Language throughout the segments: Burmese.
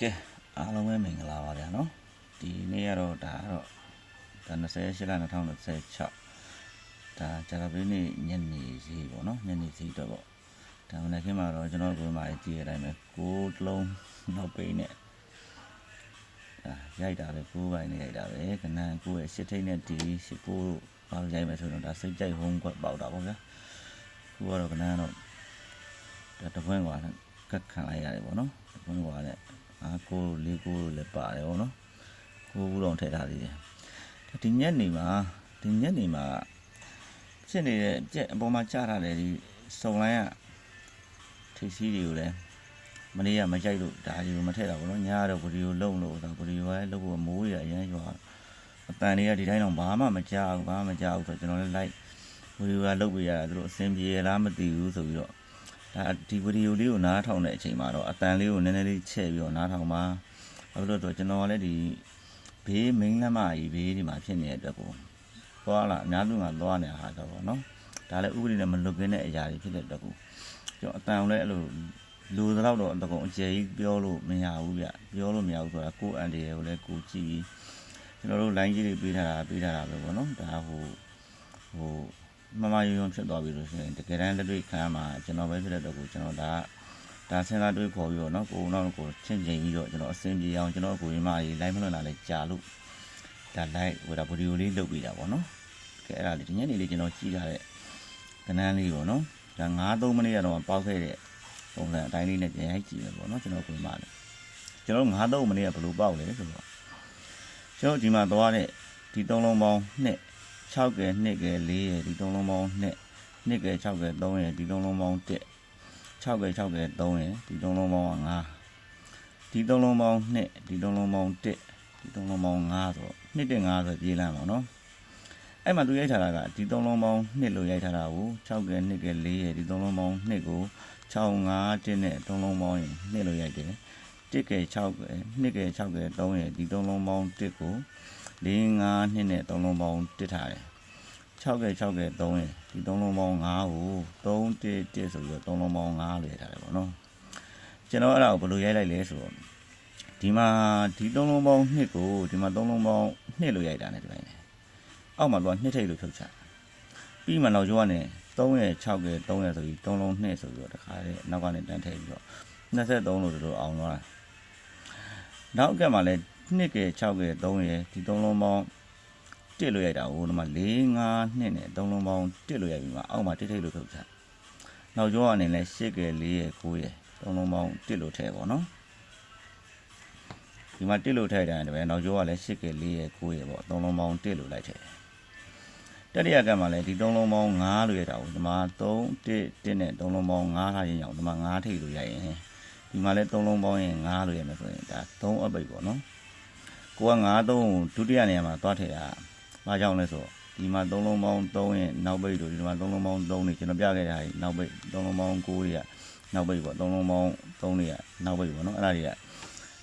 ကဲအားလုံးပဲမင်္ဂလာပါဗျာနော်ဒီနေ့ကတော့ဒါ28လ2026ဒါကြာသပတေးနေ့ညနေစီပေါ့နော်ညနေစီတော့ပေါ့ဒါမနေ့ကမှတော့ကျွန်တော်ကိုယ်မှကြည့်ရတိုင်းပဲ6လုံးနောက်ပိနဲ့ရိုက်တာပဲ9ပိုင်းနဲ့ရိုက်တာပဲကနန်း9ရဲ့8ထိပ်နဲ့ဒီ19ပေါက်ရိုက်မယ်ဆိုတော့ဒါစိတ်ကြိုက်ဟုံးကွက်ပေါက်တာပေါ့ဗျာခုကတော့ကနန်းတော့ဒါတပွင့်ကွာကတ်ခံလိုက်ရတယ်ပေါ့နော်တပွင့်ကွာနဲ့9 4 9လည်းပါတယ်ဗောနော်9ခုတော့ထည့်ထားသေးတယ်ဒီညက်နေမှာဖြစ်နေတဲ့ကြက်အပေါ်မှာကြားထားတယ်ဒီစုံလိုင်းကထိပ်စီးတွေကိုလည်းမနေ့ကမကြိုက်လို့ဒါကြီးကိုမထည့်တာဗောနော်ညတော့ဗီဒီယိုလုံးလို့ဒါဗီဒီယိုပဲလုပ်ဖို့မိုးရအရင်ရွာအတန်တွေကဒီတိုင်းတော့ဘာမှမကြောက်ဆိုကျွန်တော်လည်း like ဗီဒီယိုကလုပ်ပြရတာသူတို့အဆင်ပြေလားမသိဘူးဆိုပြီးတော့ဒါဒီဗီဒီယိုလေးကိုနားထောင်တဲ့အချိန်မှာတော့အတန်လေးကိုနည်းနည်းလေးချဲ့ပြီးတော့နားထောင်ပါဘာလို့လဲဆိုတော့ကျွန်တော်လည်းဒီဘေးမင်းလမ်းမကြီးဘေးဒီမှာဖြစ်နေတဲ့အတွက်ကိုသွားလာအများစုကသွားနေတာဟာတော့ဗောနော်ဒါလည်းဥပဒေနဲ့မလွတ်ကင်းတဲ့အရာတွေဖြစ်တဲ့အတွက်ကိုကျွန်တော်အတန်လည်းအဲ့လိုလူသလောက်တော့အတကုံအကျယ်ကြီးပြောလို့မရဘူးဗျပြောလို့မရဘူးဆိုတာကိုယ်အန်တီကိုလည်းကိုကြည့်ပြီးကျွန်တော်တို့ line ကြီးတွေပေးထားတာပဲဗောနော်ဒါဟိုမမယုံဖြစ်သွားပြီလို့ဆိုရင်တကယ်တမ်းလက်တွေ့ခံမှာကျွန်တော်ပဲဖြစ်တဲ့အတွက်ကိုကျွန်တော်ဒါစဉ်းစားတွေးခေါ်ပြီးတော့နော်ကိုနောက်ကိုချင်းချင်းပြီးတော့ကျွန်တော်အစင်ပြေအောင်ကျွန်တော်ကိုရမကြီး line မလွှင့်လာလဲကြာလို့ဒါ line ဟိုဒါဗီဒီယိုလေးလုပ်ပေးတာပေါ့နော်ကဲအဲ့ဒါလေးဒီညနေလေးကျွန်တော်ကြည့်ထားတဲ့ကနန်းလေးပေါ့နော်ဒါ9-3မိနစ်ကတော့ပေါက်ခဲ့တဲ့ပုံစံအတိုင်းလေးနဲ့ပြန်ရိုက်ကြည့်မယ်ပေါ့နော်ကျွန်တော်ကိုရမလေးကျွန်တော်9-3မိနစ်ကဘယ်လိုပေါက်လဲဆိုတော့ကျွန်တော်ဒီမှာသွားတဲ့ဒီ3လုံးပေါင်း2 6ကဲ2ကဲ4ရယ်ဒီ3လုံးပေါင်း2 2ကဲ6ကဲ3ရယ်ဒီ3လုံးပေါင်း1 6ကဲ3ရယ်ဒီ3လုံးပေါင်း5ဒီ3လုံးပေါင်း2ဒီ3လုံးပေါင်း1ဒီ3လုံးပေါင်း5ဆိုတော့2 1 5ဆိုပြေးလမ်းပါနော်အဲ့မှာသူရိုက်ထားတာကဒီ3လုံးပေါင်း2လို့ရိုက်ထားတာကို6ကဲ2ကဲ4ရယ်ဒီ3လုံးပေါင်း2ကို6 5 1နဲ့3လုံးပေါင်းရင်2လို့ရိုက်တယ်1ကဲ6ကဲ2ကဲ6ကဲ3ရယ်ဒီ3လုံးပေါင်း1ကို4 5 2နဲ့3လုံးပေါင်း1ထားတယ်6ကဲ3ရယ်ဒီ3လုံးပေါင်း5ကို3 1 1ဆိုပြီးတော့3လုံးပေါင်း5လို့ရထားတယ်ပေါ့နော်ကျွန်တော်အဲ့ဒါကိုဘယ်လိုရိုက်လိုက်လဲဆိုတော့ဒီမှာဒီ3လုံးပေါင်း2ကိုဒီမှာ3လုံးပေါင်း2လို့ရိုက်တာ ਨੇ ဒီပိုင်းနဲ့အောက်မှာတော့2ထိပ်လို့ဖြုတ်ချပြီးမှနောက်ကျောကနေ3ရယ်6ကဲ3ရယ်ဆိုပြီး3လုံး2ဆိုပြီးတော့တခါလေနောက်ကနေတန်းထည့်ပြီးတော့23လို့တို့အောင်သွားတာနောက်ကမှလည်း2ကဲ6ကဲ3ရယ်ဒီ3လုံးပေါင်း1လို့ရိုက်တာဟိုဒီမှာ4 5 2နဲ့3လုံးပေါင်း1လို့ရိုက်ပြီးမှအောက်မှာ1ထိပ်လို့ဖြုတ်ချနောက်ကျောကနေလည်း8ကဲ4ရယ်9ရယ်3လုံးပေါင်း1လို့ထည့်ပေါ့နော်ဒီမှာ1လို့ထည့်တယ်တပည့်နောက်ကျောကလည်း8ကဲ4ရယ်9ရယ်ပေါ့3လုံးပေါင်း1လို့လိုက်ထည့်တတိယကမှလည်းဒီ3လုံးပေါင်း5လို့ရိုက်တာဟိုဒီမှာ3 1 1နဲ့3လုံးပေါင်း5ထားရင်အောင်ဒီမှာ5ထိပ်လို့ရိုက်ရင်ဒီမှာလည်း3လုံးပေါင်းရင်5လို့ရမယ်ဆိုရင်ဒါ3အပိတ်ပေါ့နော်ကိုက9 3ကိုဒုတိယနေရာမှာသွားထည့်တာဘာကြောင့်လဲဆိုတော့ဒီမှာ3လုံးပေါင်း3ရဲ့နောက်ပိတ်တို့ဒီမှာ3လုံးပေါင်း3နေကျွန်တော်ပြခဲ့တာနောက်ပိတ်3လုံးပေါင်း9တွေကနောက်ပိတ်ပေါ့3လုံးပေါင်း3တွေကနောက်ပိတ်ပေါ့နော်အဲ့ဒါတွေက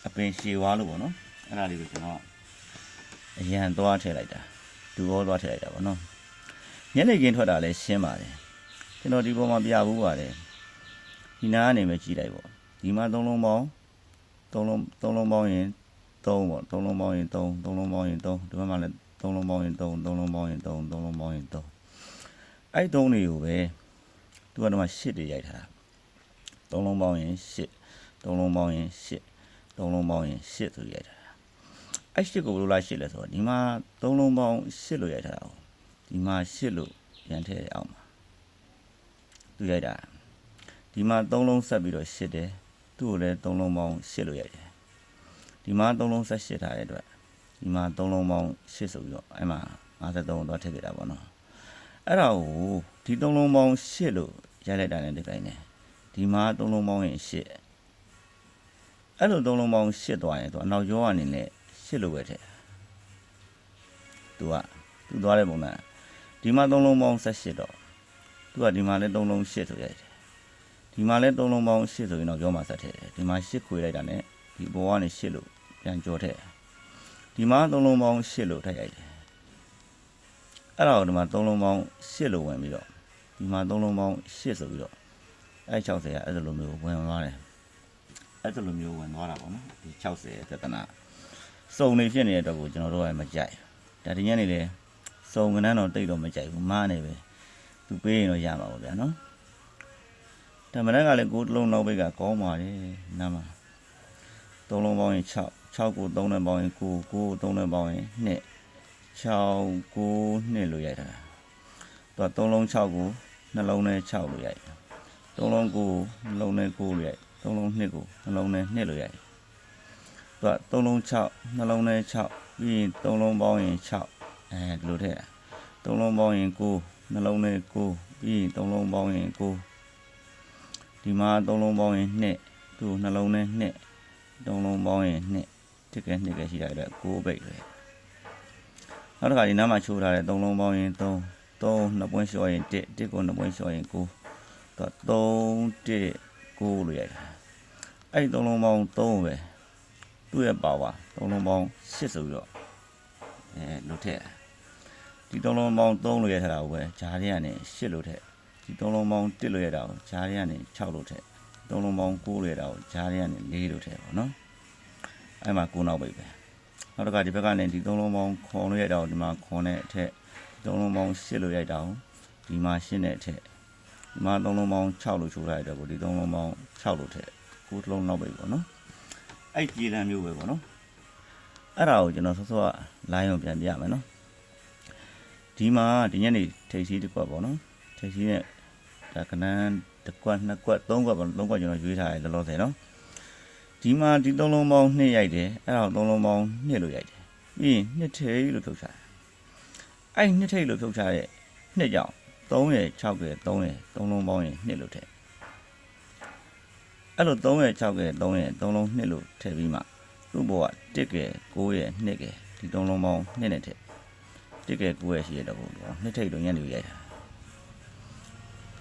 အပင်ရှည်ွားလို့ပေါ့နော်အဲ့ဒါလေးကိုကျွန်တော်အရန်သွားထည့်လိုက်တာဒူဩသွားထည့်လိုက်တာပေါ့နော်ညနေခင်းထွက်တာလည်းရှင်းပါတယ်ကျွန်တော်ဒီပေါ်မှာပြဘူးပါတယ်ဒီနားကနေပဲကြည့်လိုက်ပေါ့ဒီမှာ3လုံးပေါင်း3လုံးပေါင်းရင်3ပေါ့3လုံးပေါင်းရင်3လုံးပေါင်းရင်3ဒီဘက်မှာလည်း3လုံးပေါင်းရင်3လုံးပေါင်းရင်3လုံးပေါင်းရင်3အဲ့3တွေကိုပဲသူကတော့မှ8တွေရိုက်ထားတာ3လုံးပေါင်းရင်8 3လုံးပေါင်းရင်8 3လုံးပေါင်းရင်8ဆိုရိုက်ထားတာအဲ့8ကိုဘယ်လိုလိုက်8လဲဆိုတော့ဒီမှာ3လုံးပေါင်း8လို့ရိုက်ထားတာ哦ဒီမှာ8လို့ရန်ထည့်အောင်ပါသူရိုက်တာဒီမှာ3လုံးဆက်ပြီးတော့8တယ်သူ့ကိုလည်း3လုံးပေါင်း8လို့ရိုက်တယ်ဒီမှာ3လုံးဆက်8ထားတဲ့အတွက်ဒီမှာ3လုံးပေါင်း8ဆိုပြီးတော့အဲ့မှာ53ကိုတော့ထည့်ခဲ့တာပေါ့နော်အဲ့ဒါကိုဒီ3လုံးပေါင်း8လို့ရိုက်လိုက်တာနဲ့ဒီတိုင်းနဲ့ဒီမှာ3လုံးပေါင်းရင်8အဲ့လို3လုံးပေါင်း8သွားရင်သူအနောက်ကျောကနေနဲ့8လို့ပဲထည့်သူသွားတဲ့ပုံစံဒီမှာ3လုံးပေါင်း18တော့သူကဒီမှာလည်း3လုံး8ဆိုရိုက်တယ်ဒီမှာလည်း3လုံးပေါင်း8ဆိုရင်တော့ကျောမှာဆက်ထည့်တယ်ဒီမှာ8ခွေလိုက်တာနဲ့ဒီဘောကနေ8လို့ပြန်ကြောထည့်ဒီမှာ3လုံးပေါင်း8လို့ထည့်ရိုက်တယ်အဲ့ဒါကိုဒီမှာ3လုံးပေါင်း8လို့ဝင်ပြီးတော့ဒီမှာ3လုံးပေါင်း8ဆိုပြီးတော့အဲ့60ကအဲ့လိုမျိုးဝင်သွားတယ် အဲ့ဒါလိုမျိုးဝင်သွားတာပေါ့နော်ဒီ60ပြဿနာစုံနေဖြစ်နေတဲ့အတွက်ကိုကျွန်တော်တို့ကမကြိုက်ဒါဒီညနေလေစုံကနန်းတော့တိတ်တော့မကြိုက်ဘူးမားနေပဲသူပေးရင်တော့ရမှာပေါ့ဗျာနော်ဒါမနက်ကလည်း9လုံးနောက်ဘက်ကကောင်းပါတယ်နားမှာ3လုံးပေါင်းရင်6ကို3နဲ့ပေါင်းရင်9 3နဲ့ပေါင်းရင်2 6 9 2လို့ရိုက်တာသူက3လုံး6ကိုနှလုံးနဲ့6လို့ရိုက်3လုံး9နှလုံးနဲ့9လို့ရိုက်3လုံး2ကိုနှလုံးနဲ့2လို့ရိုက်သူက3လုံး6နှလုံးနဲ့6ပြီးရင်3လုံးပေါင်းရင်6ဒီလိုထည့်3လုံးပေါင်းရင်9နှလုံးနဲ့9ပြီးရင်3လုံးပေါင်းရင်9ဒီမှာ3လုံးပေါင်းရင်2သူနှလုံးနဲ့2 3လုံးပေါင်းရင်2တစ်ကဲ2ကဲရှိတာအတွက်9ပိတ်ပဲနောက်တစ်ခါဒီနားမှာချိုးထားတဲ့3လုံးပေါင်းရင်3 2ပွင့်လျှော့ရင်1ကို2ပွင့်လျှော့ရင်9တော့3 1 9လို့ရိုက်တာအဲ့ဒီ3လုံးပေါင်း3ပဲသူ့ရဲ့ပါဝါ3လုံးပေါင်း8ဆိုပြီးတော့လို့ထည့်ဒီ3လုံးပေါင်း3လို့ရိုက်ထားတာကိုပဲဂျားတွေကနေ8လို့ထည့်ဒီ3လုံးပေါင်း1လို့ရိုက်တာကိုဂျားတွေကနေ6လို့ထည့်3လုံးပေါင်း9လို့ရိုက်တာကိုဂျားတွေကနေ4လို့ထည့်ပေါ့နော်အဲ့မှာ9နောက်ပိတ်ပဲနောက်တစ်ခါဒီဘက်ကနေဒီ3လုံးပေါင်းခွန်လို့ရိုက်တာကိုဒီမှာခွန်နဲ့အထက်3လုံးပေါင်း8လို့ရိုက်တာကိုဒီမှာ8နဲ့အထက်ဒီမှာ3လုံးပေါင်း6လို့ချိုးထားတဲ့ကိုဒီ3လုံးပေါင်း6လို့ထည့်9လုံးနောက်ပိတ်ပေါ့နော်အဲ့ကြည်လံမျိုးပဲပေါ့နော်အဲ့ဒါကိုကျွန်တော်စောစောကလိုင်းအောင်ပြန်ပြမယ်နော်ဒီမှာဒီညနေထိပ်စီးတစ်ကွက်ပေါ့နော်ထိပ်စီးနဲ့ဒါကနန်းတစ်ကွက်နှစ်ကွက်သုံးကွက်ပေါ့သုံးကွက်ကျွန်တော်ရွေးထားတယ်လောလောဆယ်နော်ဒီမှာဒီ3လုံးပေါင်း2ရိုက်တယ်အဲ့ဒါ3လုံးပေါင်း2လို့ရိုက်တယ်ပြီးရင်2ထိပ်လို့ဖြုတ်ချတယ်အဲ့2ထိပ်လို့ဖြုတ်ချတဲ့2ကြောင့်3ရယ်6ရယ်3ရယ်3လုံးပေါင်းရင်2လို့ထည့်အဲ့လို3ရယ်6ရယ်3ရယ်3လုံး2လို့ထည့်ပြီးမှသူ့ဘောက1ရယ်9ရယ်2ရယ်ဒီ3လုံးပေါင်း2နဲ့ထည့်1ရယ်9ရယ်ရှိရတော့ဘူး2ထိပ်လို့ညနေရိုက်တာ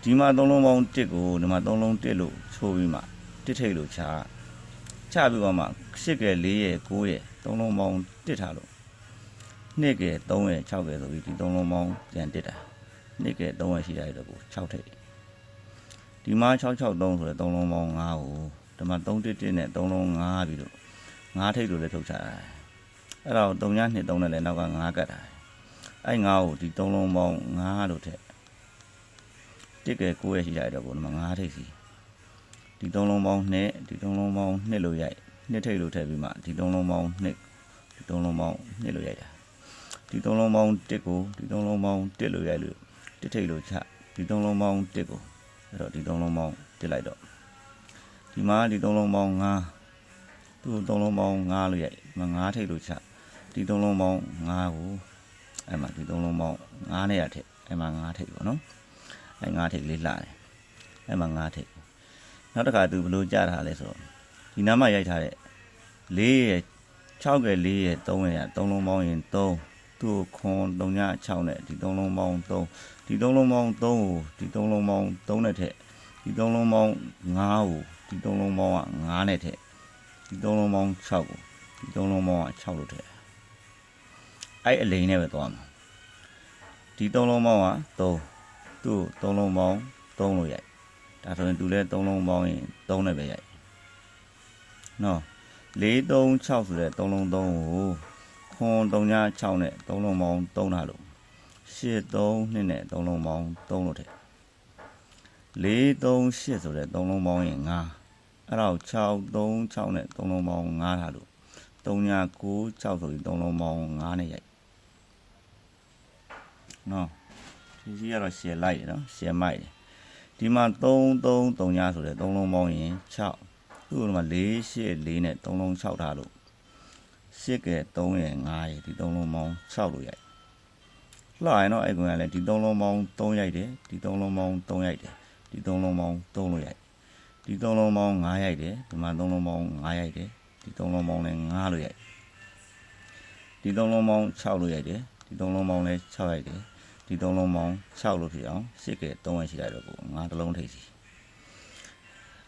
ဒီမှာ3လုံးပေါင်း1ကိုဒီမှာ3လုံး1လို့ချိုးပြီးမှ1ထိပ်လို့ချပြီးတော့မှ8ရယ်4ရယ်9ရယ်3လုံးပေါင်း1ထားလို့2ရယ်3ရယ်6ရယ်ဆိုပြီးဒီ3လုံးပေါင်းပြန်1တာ2ရယ်3ရယ်ရှိရတော့ကို6ထိပ်ဒီမှာ663ဆိုတဲ့3လုံးပေါင်း5ကိုဒီမှာ311နဲ့3လုံး5ပြီးတော့5ထိပ်လို့လည်းထုတ်ချတာအဲ့ဒါကို3ည2 3နဲ့လည်းနောက်က5ကတ်တာအဲ့5ကိုဒီ3လုံးပေါင်း5လို့ထည့်1ကဲ9ရရှိကြရတော့ဘုံမှာ9ထိပ်စီဒီ3လုံးပေါင်း2ဒီ3လုံးပေါင်း2လို့ရိုက်2ထိပ်လို့ထည့်ပြီးမှဒီ3လုံးပေါင်း2ဒီ3လုံးပေါင်း2လို့ရိုက်တာဒီ3လုံးပေါင်း1ကိုဒီ3လုံးပေါင်း1လို့ရိုက်လို့1ထိပ်လို့ချဒီ3လုံးပေါင်း1ကိုအဲ့တော့ဒီ3လုံးပေါင်း1လိုက်တော့ဒီမှာဒီ3လုံးပေါင်း5သူ့3လုံးပေါင်း5လို့ရိုက်ဒီမှာ5ထိပ်လို့ချဒီ3လုံးပေါင်း5ကိုအဲ့မှာဒီ3လုံးပေါင်း5နဲ့ရထည့်အဲ့မှာ5ထိပ်ပေါ့နော်အဲ့5ထိပ်လေးလှတယ်အဲ့မှာ5ထိပ်နောက်တစ်ခါသူဘယ်လိုကြားထားလဲဆိုတော့ဒီနားမှာရိုက်ထားတဲ့4ရယ်6ရယ်4ရယ်3ရယ်3လုံးပေါင်းရင်3သူ့ခွန်3ည6နဲ့ဒီ3လုံးပေါင်း3ဒီ3လုံးပေါင်း3ကိုဒီ3လုံးပေါင်း3နဲ့ထည့်ဒီ3လုံးပေါင်း5ကိုဒီ3လုံးပေါင်းက5နဲ့ထည့်ဒီ3လုံးပေါင်း6ကိုဒီ3လုံးပေါင်းက6လို့ထည့်အဲ့အလိန်နဲ့ပဲသွားမှာဒီ3လုံးပေါင်းက3သူ့3လုံးပေါင်း3လို့ရိုက်ဒါဆိုရင်သူလည်း3လုံးပေါင်းရင်3နဲ့ပဲရိုက်နော်4 3 6ဆိုတဲ့3လုံး3ကိုခွန်3ည6နဲ့3လုံးပေါင်း3ထားလို့8 3 2နဲ့3လုံးပေါင်း3လို့ထည့်4 3 8ဆိုတဲ့3လုံးပေါင်းရင်5အဲ့တော့6 3 6နဲ့3လုံးပေါင်း5ထားလို့3ည9 6ဆိုပြီး3လုံးပေါင်း5နဲ့ရိုက်နော်ဒီစီကတော့ share လိုက်ရနော် share မိုက်တယ်ဒီမှာ3 3 3ညဆိုတဲ့3လုံးပေါင်းရင်6သူ့မှာ4 8 4နဲ့3လုံး6ထားလို့8ကဲ3ရယ်5ရယ်ဒီ3လုံးပေါင်း6လို့ရိုက်လှရင်တော့အဲ့ကောင်ကလည်းဒီ3လုံးပေါင်း3ရိုက်တယ်ဒီ3လုံးပေါင်း3ရိုက်တယ်ဒီ3လုံးပေါင်း3လို့ရိုက်ဒီ3လုံးပေါင်း5ရိုက်တယ်ဒီမှာ3လုံးပေါင်း5ရိုက်တယ်ဒီ3လုံးပေါင်းလည်း5လို့ရိုက်ဒီ3လုံးပေါင်း6လို့ရိုက်တယ်ဒီ3လုံးပေါင်းလည်း6ရိုက်တယ်ဒီ3လုံးပေါင်း6လို့ဖြစ်အောင်8ကဲ3ရရှိလိုက်တော့ကို5တစ်လုံးထိပ်စီ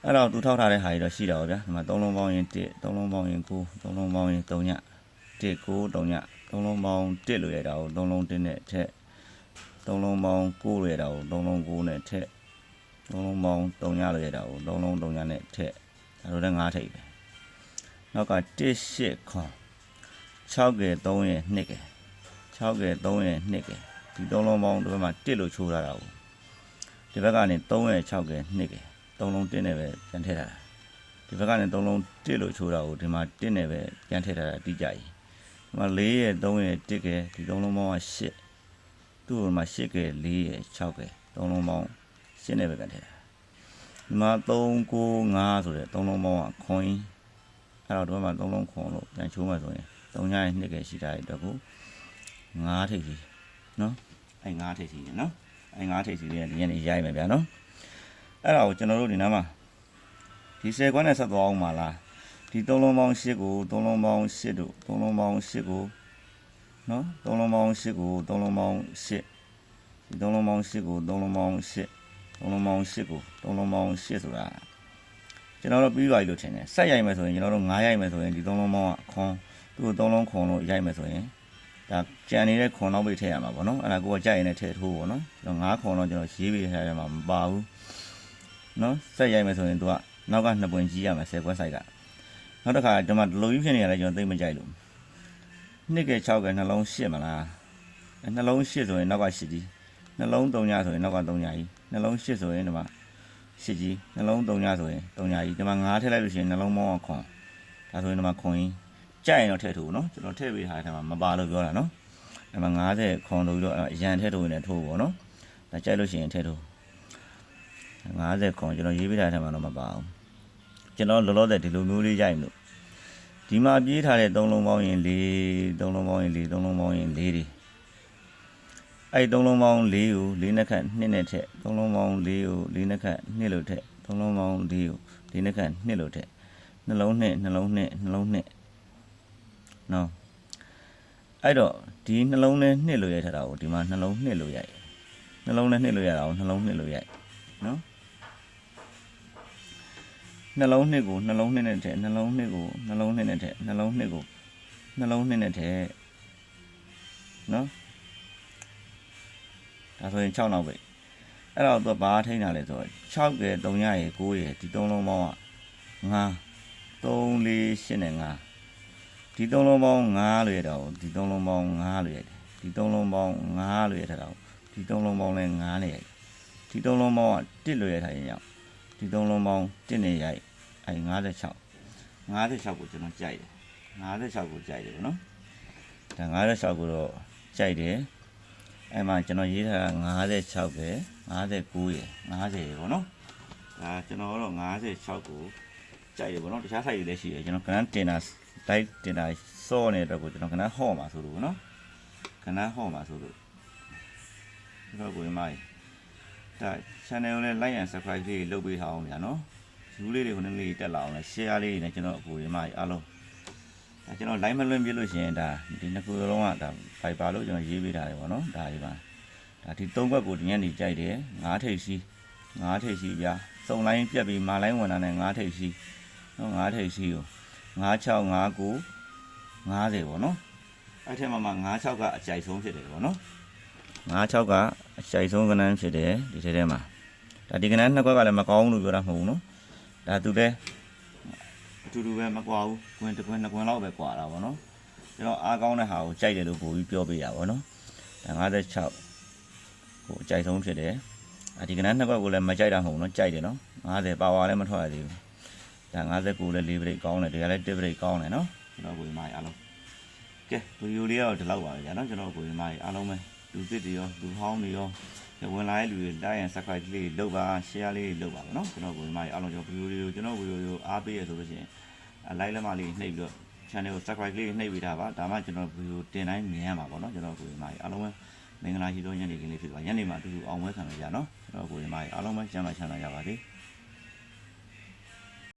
အဲ့တော့သူထောက်ထားတဲ့ဟာကြီးတော့ရှိတာပါဗျာဒီမှာ3လုံးပေါင်းရင်1 3လုံးပေါင်းရင်9 3လုံးပေါင်းရင်3ည1 9 3ည3လုံးပေါင်း1လို့ရတာကို3လုံး1နဲ့ထက်3လုံးပေါင်း9လို့ရတာကို3လုံး9နဲ့ထက်3လုံးပေါင်း3ညလို့ရတာကို3လုံး3ညနဲ့ထက်ဒါ လိုလည်း9ထိပ်ပဲနောက်က1 8ခွန်6ကဲ3ရဲ့2ကဲ6ကဲ3ရဲ့2ကဲဒီ3လုံးပေါင်းဒီဘက်မှာ1လို့ချိုးထားတာကိုဒီဘက်ကနေ3ရဲ့6ကဲ2ကဲ3လုံး1နဲ့ပဲပြန်ထည့်ထားတာဒီဘက်ကနေ3လုံး1လို့ချိုးတာကိုဒီမှာ1နဲ့ပဲပြန်ထည့်ထားတာတိကျကြီးဒီမှာ4ရဲ့3ရဲ့1ကဲဒီ3လုံးပေါင်းက8သူ့မှာ8ကဲ4ရဲ့6ကဲ3လုံးပေါင်း8နဲ့ပဲပြန်ထည့်ထားဒီမှာ3 9 5ဆိုတဲ့3လုံးပေါင်းကခွန်ကြီးအဲ့တော့ဒီဘက်မှာ3လုံးခွန်လို့ပြန်ချိုးမှဆိုရင်3ရဲ့2ကဲရှိတာတဲ့အတွက်ကို9ထိပ်စီနော်အဲ့9ထိပ်စီနော်အဲ့9ထိပ်စီလေးဒီညနေရိုက်မယ်ဗျာနော်အဲ့ဒါကိုကျွန်တော်တို့ဒီနားမှာဒီ10ခွန်းနဲ့ဆက်သွားအောင်ပါလားဒီ3လုံးပေါင်း8ကို3လုံးပေါင်း8တို့3လုံးပေါင်း8ကိုနော်3လုံးပေါင်း8ကို3လုံးပေါင်း8ဒီ3လုံးပေါင်း8ကို3လုံးပေါင်း8 3လုံးပေါင်း8ကို3လုံးပေါင်း8ဆိုတာကျွန်တော်တို့ပြီးပါပြီလို့ထင်တယ်ဆက်ရိုက်မယ်ဆိုရင်ကျွန်တော်တို့9ရိုက်မယ်ဆိုရင်ဒီ3လုံးပေါင်းကခွန်သူ့ကို3လုံးခွန်လို့ရိုက်မယ်ဆိုရင်ဒါကြံနေတဲ့ခွန်တော့ပဲထည့်ရမှာပေါ့နော်အဲ့ဒါကိုကကြိုက်ရင်လည်းထည့်ထိုးပေါ့နော်ကျွန်တော်9ခွန်တော့ကျွန်တော်ရေးပေးထားရမှာမပါဘူးနော်ဆက်ရိုက်မယ်ဆိုရင်သူကနောက်က2ပွင့်ကြီးရမယ်10ခွက်ဆိုင်ကနောက်တစ်ခါဒီမှာလိုကြီးဖြစ်နေရတယ်ကျွန်တော်သိမကြိုက်လို့2က6ကနှလုံး8မလားနှလုံး8ဆိုရင်နောက်က8ကြီးနှလုံး3ညဆိုရင်နောက်က3ညကြီးနှလုံး8ဆိုရင်ဒီမှာ8ကြီးနှလုံး3ညဆိုရင်3ညကြီးဒီမှာ9ထည့်လိုက်လို့ရှိရင်နှလုံးပေါင်းခွန်ဒါဆိုရင်ဒီမှာခွန်ကြီးကြိုက်ရင်တော့ထည့်ထိုးနော်ကျွန်တော်ထည့်ပေးထားတဲ့မှာမပါလို့ပြောတာနော်အဲ့မှာ90ခွန်လို့ပြီးတော့အရန်ထည့်ထိုးရင်လည်းထိုးပေါ့နော်ဒါကြိုက်လို့ရှိရင်ထည့်ထိုး50ခွန်ကျွန်တော်ရေးပေးထားတဲ့မှာတော့မပါဘူးကျွန်တော်လောလောဆယ်ဒီလိုမျိုးလေးရိုက်မလို့ဒီမှာပြေးထားတဲ့3လုံးပေါင်းရင်4 3လုံးပေါင်းရင်4 3လုံးပေါင်းရင်4ဒီအဲ့3လုံးပေါင်း4ကို4နှစ်ခန့်2နဲ့ထည့်3လုံးပေါင်း4ကို4နှစ်ခန့်2လို့ထည့်3လုံးပေါင်း4ကို4နှစ်ခန့်2လို့ထည့်နှလုံး2နှလုံး2နှလုံး2နော်အဲ့တော့ဒီနှလုံးနဲ့2လို့ရိုက်ထားတာကိုဒီမှာနှလုံး2လို့ရိုက်နှလုံးနဲ့2လို့ရတာကိုနှလုံး2လို့ရိုက်နော်နှလုံး2ကိုနှလုံး2နဲ့ထည့်နှလုံး2ကိုနှလုံး2နဲ့ထည့်နှလုံး2ကိုနှလုံး2နဲ့ထည့်နော်ဒါဆိုရင်6နောက်ပဲအဲ့တော့သူဘာထိန်းတာလဲဆိုတော့6ကဲ3ရရယ်9ရယ်ဒီ3လုံးပေါင်းက5 3 4 8နဲ့5ဒီ3လုံးပေါင်း5လို့ရတာကိုဒီ3လုံးပေါင်း5လို့ရတယ်ဒီ3လုံးပေါင်း5လို့ရထားတာကိုဒီ3လုံးပေါင်းလည်း5နဲ့ရိုက်ဒီ3လုံးပေါင်းက1လို့ရထားရင်ရောက်ဒီ3လုံးပေါင်း1နဲ့ရိုက်အဲ56ကိုကျွန်တော်ကြိုက်တယ်56ကိုကြိုက်တယ်ဗောနော်ဒါ56ကိုတော့ကြိုက်တယ်အဲ့မှာကျွန်တော်ရေးထားတာ56ပဲ59ရယ်50ရယ်ဗောနော်ဒါကျွန်တော်တော့56ကိုကြိုက်တယ်ဗောနော်တခြား site တွေလည်းရှိတယ်ကျွန်တော်ခဏတင်တာလိုက်တင်တာစောနေတဲ့အတွက်ကိုကျွန်တော်ခဏဟော့မှာဆိုလို့ဗောနော်ခဏဟော့မှာဆိုလို့ဒီတော့ကိုရမိုင်းဒါ channel ကိုလည်း like and subscribe လေးလုပ်ပေးထားအောင်ဗျာနော်view လေးတွေကိုနည်းနည်းတက်လာအောင်လဲ share လေးတွေနဲ့ကျွန်တော်အကိုရမိုင်းအားလုံးဒါကျွန်တော် like မလွှင့်ပြလို့ရှိရင်ဒါဒီနှစ်ခုလုံးကဒါ Viber လို့ကျွန်တော်ရေးပေးထားတယ်ဗောနော်ဒါဒီမှာဒါဒီ၃ဘက်ကိုဒီညနေကြိုက်တယ်9ထိပ်စီ9ထိပ်စီဗျာစုံလိုင်းပြက်ပြီးမာလိုင်းဝင်တာနဲ့9ထိပ်စီနော်9ထိပ်စီကို96 59 50ဗောနော်အဲ့ထက်မှာ96ကအကြိုက်ဆုံးဖြစ်တယ်ဗောနော်96ကအကြိုက်ဆုံးကဏ္ဍဖြစ်တယ်ဒီထဲမှာဒါဒီကဏ္ဍနှစ်ခွက်ကလည်းမကောင်းလို့ပြောတာမဟုတ်ဘူးနော်ဒါသူလည်းအတူတူပဲမကွာဘူးကွင်းတစ်ကွင်းနှစ်ကွင်းလောက်ပဲကွာတာဗောနော်ကျွန်တော်အားကောင်းတဲ့ဟာကိုကြိုက်တယ်လို့ပို့ပြီးပြောပေးရဗောနော်ဒါ56ကိုအကြိုက်ဆုံးဖြစ်တယ်ဒီကဏ္ဍနှစ်ခွက်ကိုလည်းမကြိုက်တာမဟုတ်ဘူးနော်ကြိုက်တယ်နော်50ပါဝါလည်းမထွက်ရသေးဘူးဒါ59လည်း4 break ကောင်းတယ်ဒီကလည်း1 break ကောင်းတယ်နော်ကျွန်တော်ကိုမိုင်းအားလုံးကဲဗီဒီယိုလေးကတော့ဒီလောက်ပါပဲကြာနော်ကျွန်တော်ကိုမိုင်းအားလုံးပဲလူသစ်တွေရောလူဟောင်းတွေရောဝင်လာတဲ့လူတွေ like and subscribe လေးလုပ်ပါ share လေးလုပ်ပါနော်ကျွန်တော်ကိုမိုင်းအားလုံးကျွန်တော်ဗီဒီယိုလေးကိုကျွန်တော်ဗီဒီယိုကိုအားပေးရဆိုလို့ရှိရင် like လက်မလေးနှိပ်ပြီးတော့ channel ကို subscribe လေးနှိပ်ပေးထားပါဒါမှကျွန်တော်ဗီဒီယိုတင်တိုင်းမြင်ရမှာပေါ့နော်ကျွန်တော်ကိုမိုင်းအားလုံးပဲမင်္ဂလာရှိသောညနေခင်းလေးဖြစ်ပါညနေမှာအတူတူအောင်ပွဲခံရကြနော်ကျွန်တော်ကိုမိုင်းအားလုံးပဲကျမ်းမာချမ်းသာကြပါစေ